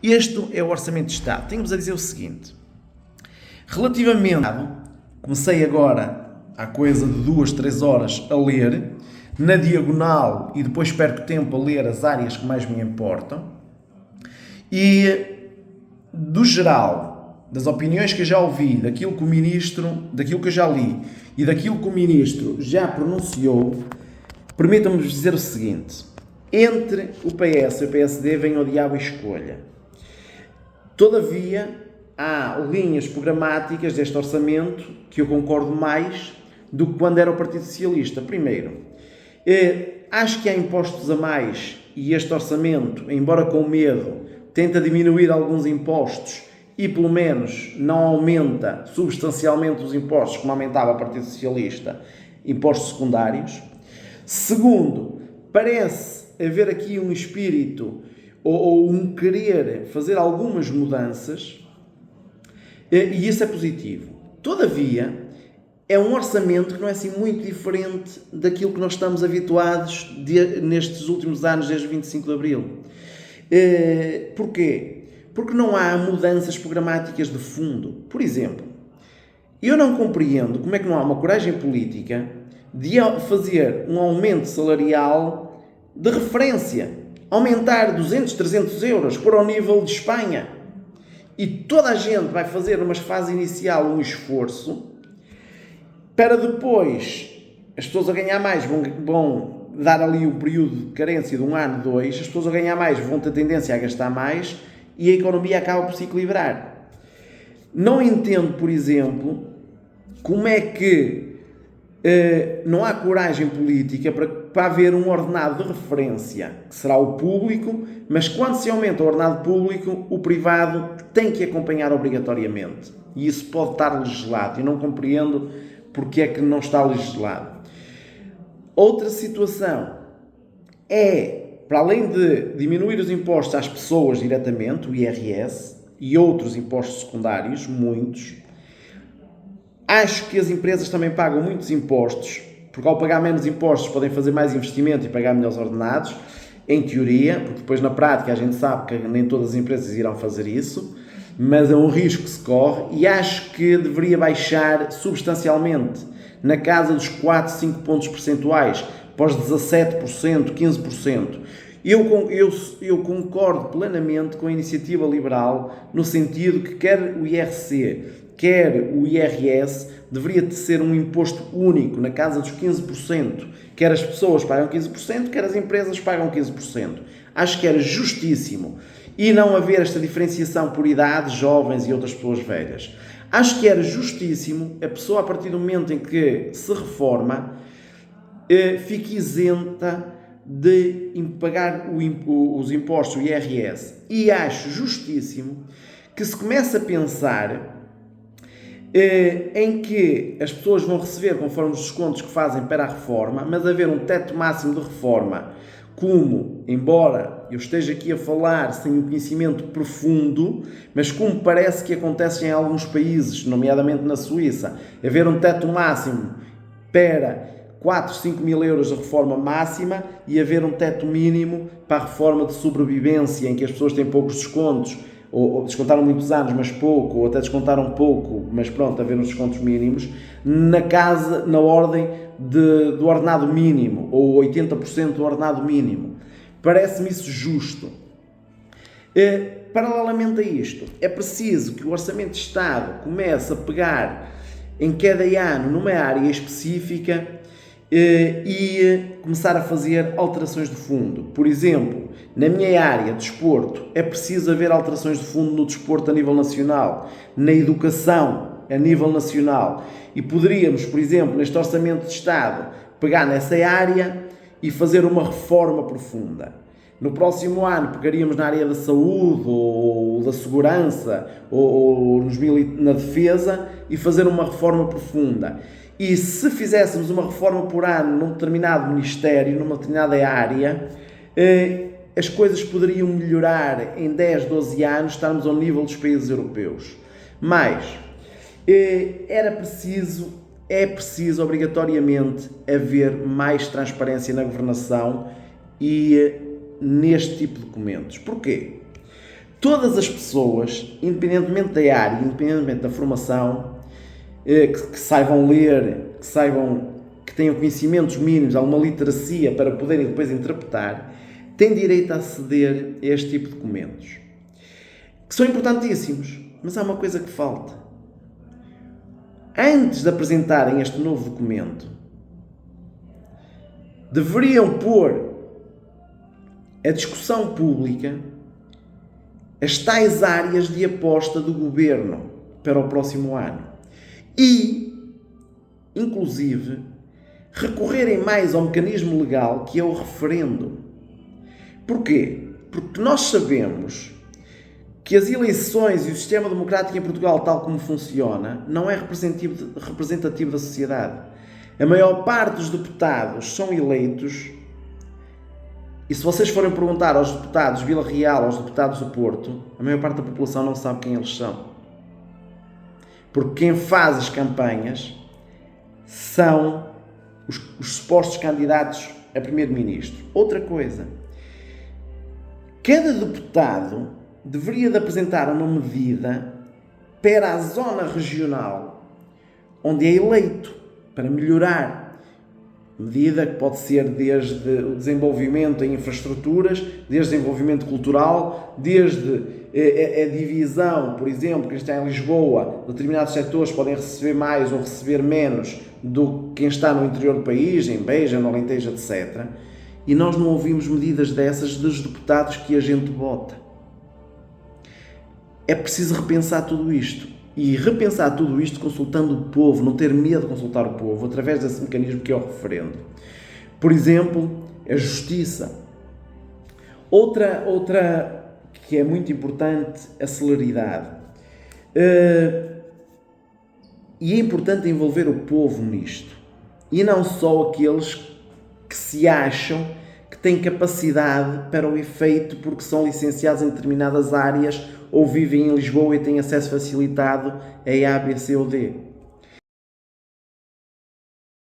Este é o Orçamento de Estado. Tenho-vos a dizer o seguinte. Relativamente, comecei agora, há coisa de 2, 3 horas, a ler, na diagonal, e depois perco tempo a ler as áreas que mais me importam, e do geral, das opiniões que eu já ouvi, daquilo que o Ministro, daquilo que eu já li, e daquilo que o Ministro já pronunciou, permitam-me dizer o seguinte: entre o PS e o PSD vem o diabo e escolha. Todavia, há linhas programáticas deste orçamento que eu concordo mais do que quando era o Partido Socialista. Primeiro, acho que há impostos a mais e este orçamento, embora com medo, tenta diminuir alguns impostos e pelo menos não aumenta substancialmente os impostos como aumentava o Partido Socialista, impostos secundários. Segundo, parece haver aqui um espírito ou um querer fazer algumas mudanças e isso é positivo. Todavia, é um orçamento que não é assim muito diferente daquilo que nós estamos habituados nestes últimos anos, desde 25 de Abril. Porquê? Porque não há mudanças programáticas de fundo. Por exemplo, eu não compreendo como é que não há uma coragem política de fazer um aumento salarial de referência. Aumentar 200, 300 euros para o nível de Espanha. E toda a gente vai fazer numa fase inicial um esforço para depois as pessoas a ganhar mais vão dar ali um período de carência de 1 ano, 2, as pessoas a ganhar mais vão ter tendência a gastar mais e a economia acaba por se equilibrar. Não entendo, por exemplo, como é que não há coragem política para haver um ordenado de referência, que será o público, mas quando se aumenta o ordenado público, o privado tem que acompanhar obrigatoriamente. E isso pode estar legislado. Eu não compreendo porque é que não está legislado. Outra situação é, para além de diminuir os impostos às pessoas diretamente, o IRS, e outros impostos secundários, muitos, acho que as empresas também pagam muitos impostos, porque ao pagar menos impostos podem fazer mais investimento e pagar melhores ordenados, em teoria, porque depois na prática a gente sabe que nem todas as empresas irão fazer isso, mas é um risco que se corre e acho que deveria baixar substancialmente, na casa dos 4, 5 pontos percentuais, para os 17%, 15%. Eu concordo plenamente com a iniciativa liberal, no sentido que quer o IRC, quer o IRS, deveria de ser um imposto único, na casa dos 15%. Quer as pessoas pagam 15%, quer as empresas pagam 15%. Acho que era justíssimo. E não haver esta diferenciação por idade, jovens e outras pessoas velhas. Acho que era justíssimo a pessoa, a partir do momento em que se reforma, fique isenta de pagar os impostos, o IRS. E acho justíssimo que se comece a pensar em que as pessoas vão receber conforme os descontos que fazem para a reforma, mas haver um teto máximo de reforma, como, embora eu esteja aqui a falar sem um conhecimento profundo, mas como parece que acontece em alguns países, nomeadamente na Suíça, haver um teto máximo para 4, 5 mil euros de reforma máxima e haver um teto mínimo para a reforma de sobrevivência, em que as pessoas têm poucos descontos, ou descontaram muitos anos, mas pouco, ou até descontaram pouco, mas pronto, haver uns descontos mínimos, na ordem do ordenado mínimo, ou 80% do ordenado mínimo. Parece-me isso justo. Paralelamente a isto, é preciso que o Orçamento de Estado comece a pegar em cada ano numa área específica e começar a fazer alterações de fundo. Por exemplo, na minha área, desporto, é preciso haver alterações de fundo no desporto a nível nacional, na educação a nível nacional. E poderíamos, por exemplo, neste Orçamento de Estado, pegar nessa área e fazer uma reforma profunda. No próximo ano pegaríamos na área da saúde ou da segurança ou na defesa e fazer uma reforma profunda. E se fizéssemos uma reforma por ano num determinado ministério, numa determinada área, as coisas poderiam melhorar em 10, 12 anos, estarmos ao nível dos países europeus. Mas é preciso obrigatoriamente haver mais transparência na governação e neste tipo de documentos. Porquê? todas as pessoas, independentemente da área, independentemente da formação, que saibam ler, que tenham conhecimentos mínimos, alguma literacia para poderem depois interpretar, têm direito a aceder a este tipo de documentos, que são importantíssimos, mas há uma coisa que falta. Antes de apresentarem este novo documento, deveriam pôr a discussão pública as tais áreas de aposta do governo para o próximo ano e, inclusive, recorrerem mais ao mecanismo legal que é o referendo. Porquê? Porque nós sabemos que as eleições e o sistema democrático em Portugal, tal como funciona, não é representativo da sociedade. A maior parte dos deputados são eleitos, e se vocês forem perguntar aos deputados de Vila Real, aos deputados do Porto, a maior parte da população não sabe quem eles são. Porque quem faz as campanhas são os supostos candidatos a primeiro-ministro. Outra coisa, cada deputado deveria de apresentar uma medida para a zona regional onde é eleito, para melhorar. Medida que pode ser desde o desenvolvimento em infraestruturas, desde o desenvolvimento cultural, desde a divisão, por exemplo, quem está em Lisboa, determinados setores podem receber mais ou receber menos do que quem está no interior do país, em Beja, no Alentejo, etc. E nós não ouvimos medidas dessas dos deputados que a gente vota. É preciso repensar tudo isto. E repensar tudo isto consultando o povo, não ter medo de consultar o povo, através desse mecanismo que é o referendo. Por exemplo, a justiça. Outra que é muito importante, a celeridade. E é importante envolver o povo nisto. E não só aqueles que se acham que têm capacidade para o efeito porque são licenciados em determinadas áreas ou vivem em Lisboa e têm acesso facilitado a A, B, C ou D.